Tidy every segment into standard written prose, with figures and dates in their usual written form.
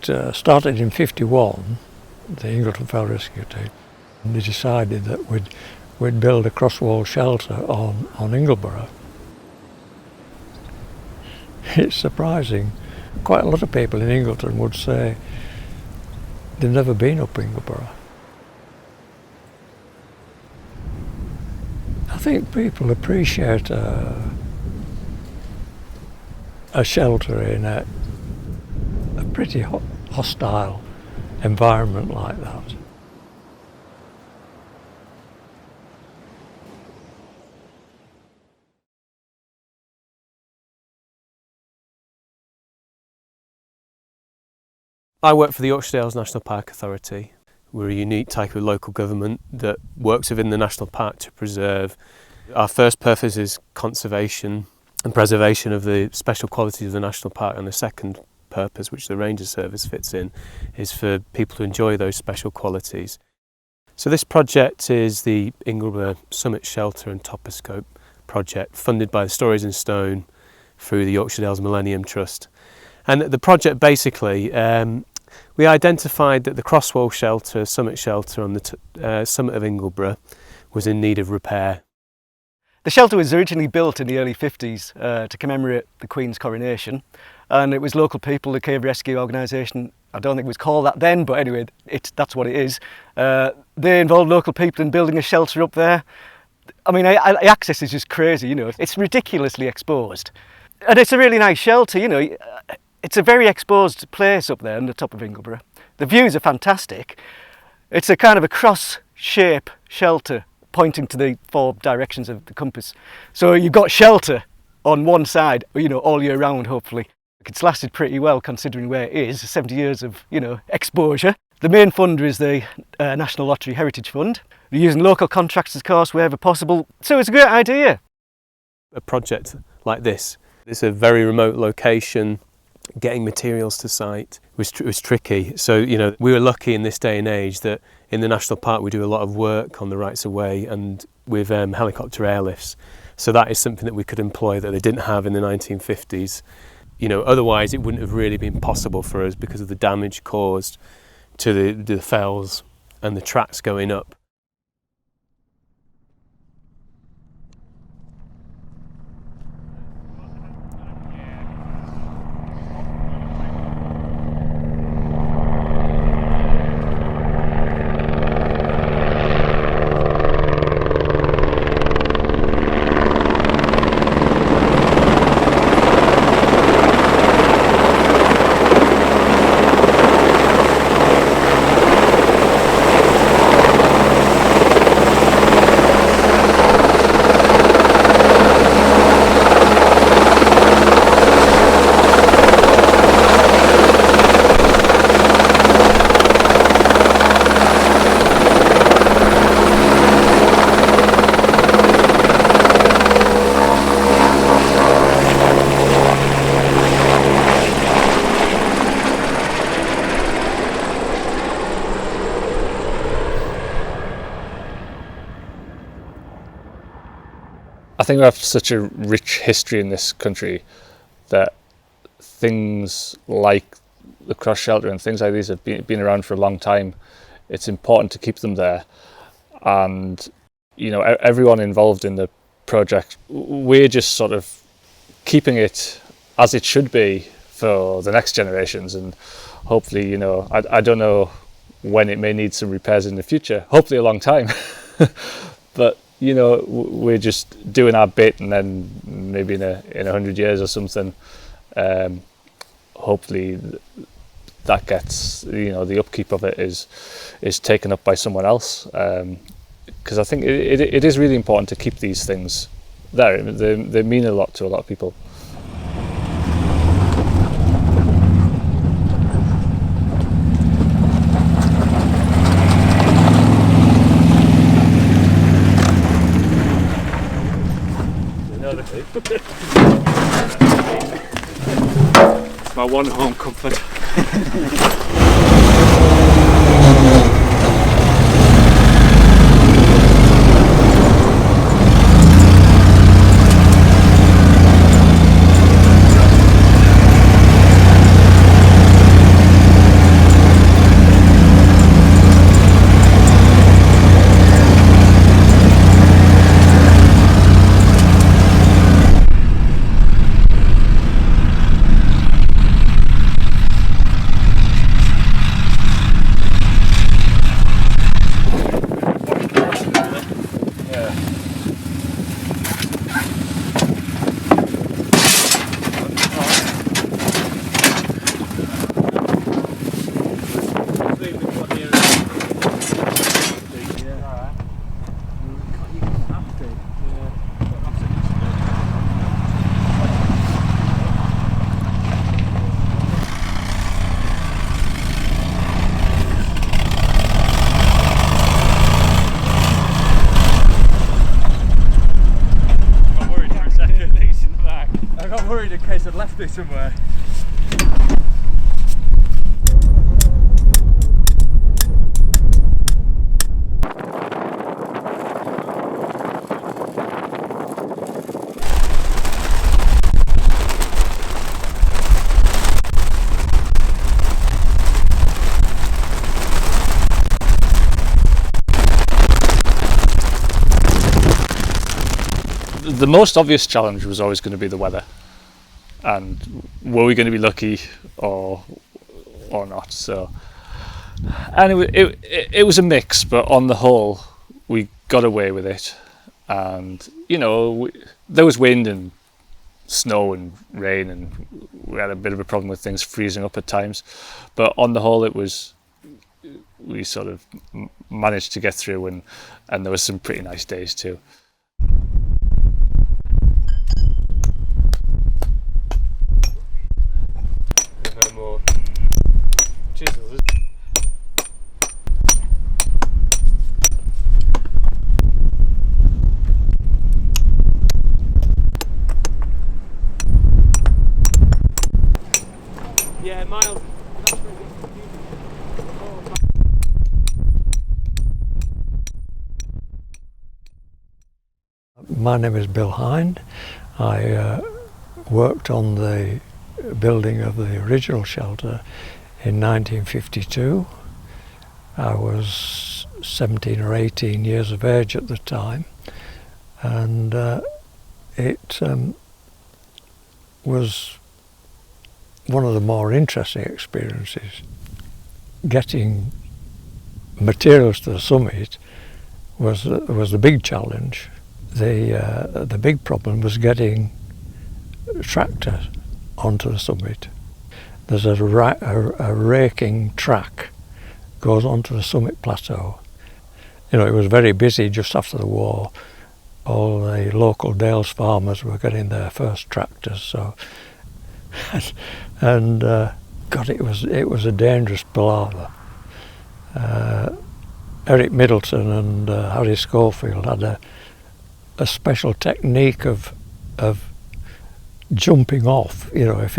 started in '51, the Ingleton Fell Rescue Team, and they decided that we'd build a crosswall shelter on Ingleborough. It's surprising. Quite a lot of people in Ingleton would say they've never been up Ingleborough. I think people appreciate a shelter in a pretty hostile environment like that. I work for the Yorkshire Dales National Park Authority. We're a unique type of local government that works within the national park to preserve. Our first purpose is conservation and preservation of the special qualities of the national park, and the second purpose, which the Ranger Service fits in, is for people to enjoy those special qualities. So this project is the Ingleborough Summit Shelter and Toposcope project, funded by the Stories in Stone through the Yorkshire Dales Millennium Trust. And the project basically, we identified that the crosswall shelter, summit shelter on the summit of Ingleborough was in need of repair. The shelter was originally built in the early 50s to commemorate the Queen's coronation, and it was local people, the Cave Rescue Organisation, I don't think it was called that then, but anyway, that's what it is. They involved local people in building a shelter up there. I mean, access is just crazy, you know, it's ridiculously exposed. And it's a really nice shelter, you know. It's a very exposed place up there on the top of Ingleborough. The views are fantastic. It's a kind of a cross shape shelter pointing to the 4 directions of the compass. So you've got shelter on one side, you know, all year round, hopefully. It's lasted pretty well considering where it is, 70 years of, you know, exposure. The main funder is the National Lottery Heritage Fund. We're using local contractors, of course, wherever possible. So it's a great idea. A project like this, it's a very remote location. Getting materials to site was tricky. So, you know, we were lucky in this day and age that in the national park we do a lot of work on the rights of way and with helicopter airlifts. So that is something that we could employ that they didn't have in the 1950s. You know, otherwise it wouldn't have really been possible for us because of the damage caused to the fells and the tracks going up. I think we have such a rich history in this country that things like the cross shelter and things like these have been around for a long time. It's important to keep them there, and you know, everyone involved in the project, we're just sort of keeping it as it should be for the next generations, and hopefully, you know, I don't know when it may need some repairs in the future, hopefully a long time. But you know, we're just doing our bit, and then maybe in 100 years or something, hopefully that gets, you know, the upkeep of it is taken up by someone else, because I think it is really important to keep these things there. They mean a lot to a lot of people. It's my one home comfort. I got worried in case I'd left it somewhere. The most obvious challenge was always going to be the weather, and were we going to be lucky or not? So, and it was a mix, but on the whole, we got away with it. And there was wind and snow and rain, and we had a bit of a problem with things freezing up at times. But on the whole, we sort of managed to get through, and there was some pretty nice days too. No more chisels. Yeah, Miles. My name is Bill Hind. I worked on the building of the original shelter in 1952. I was 17 or 18 years of age at the time, and it was one of the more interesting experiences. Getting materials to the summit was the big challenge. The big problem was getting tractors onto the summit. There's a raking track goes onto the summit plateau. It was very busy just after the war. All the local Dales farmers were getting their first tractors, so and God, it was a dangerous palaver. Eric Middleton and Harry Schofield had a special technique of jumping off. If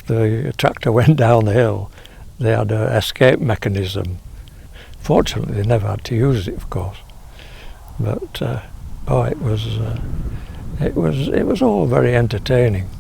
the tractor went down the hill, they had an escape mechanism. Fortunately, they never had to use it, of course. But it was all very entertaining.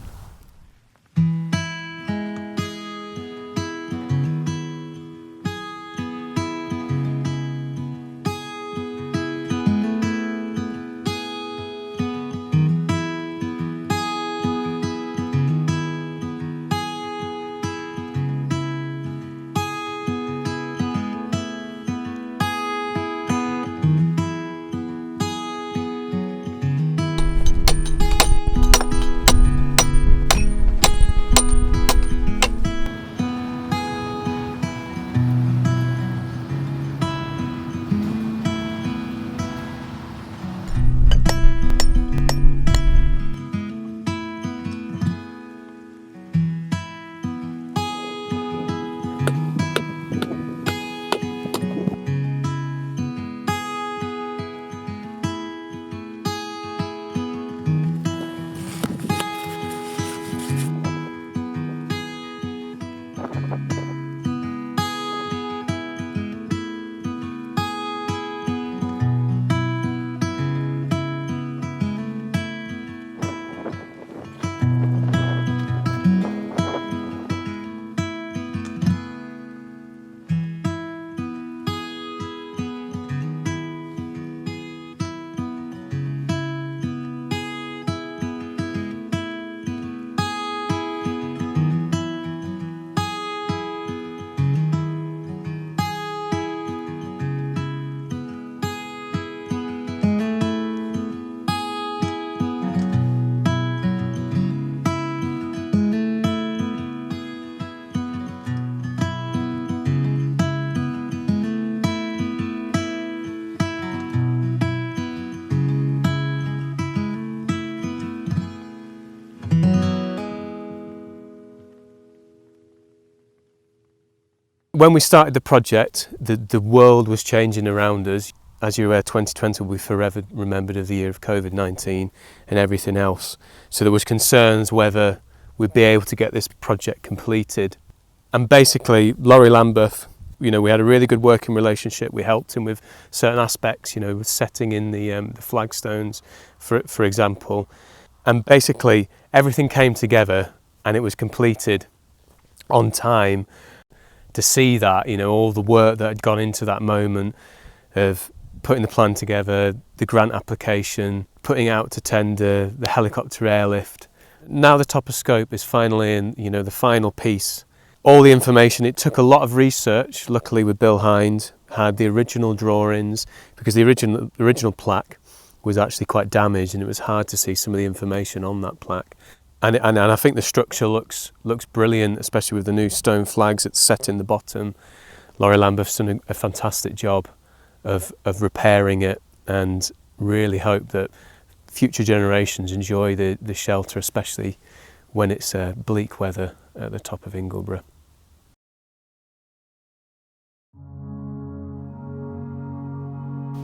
When we started the project, the world was changing around us. as you're aware, 2020 will be forever remembered as the year of COVID-19 and everything else. So there was concerns whether we'd be able to get this project completed. And basically, Laurie Lambeth, we had a really good working relationship. We helped him with certain aspects, with setting in the flagstones, for example. And basically, everything came together and it was completed on time. To see that, all the work that had gone into that moment of putting the plan together, the grant application, putting out to tender, the helicopter airlift. Now the Toposcope is finally in, the final piece. All the information, it took a lot of research, luckily with Bill Hind, had the original drawings, because the original plaque was actually quite damaged and it was hard to see some of the information on that plaque. And I think the structure looks brilliant, especially with the new stone flags that's set in the bottom. Laurie Lambeth's done a fantastic job of repairing it, and really hope that future generations enjoy the shelter, especially when it's bleak weather at the top of Ingleborough.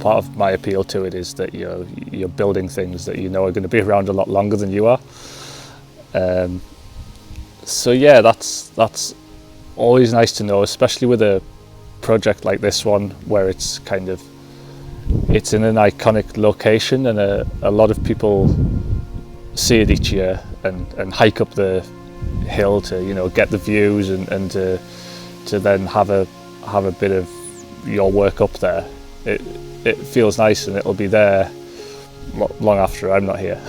Part of my appeal to it is that you're building things that are going to be around a lot longer than you are. So yeah, that's always nice to know, especially with a project like this one, where it's in an iconic location, and a lot of people see it each year and hike up the hill to get the views and to then have a bit of your work up there. It feels nice, and it'll be there long after I'm not here.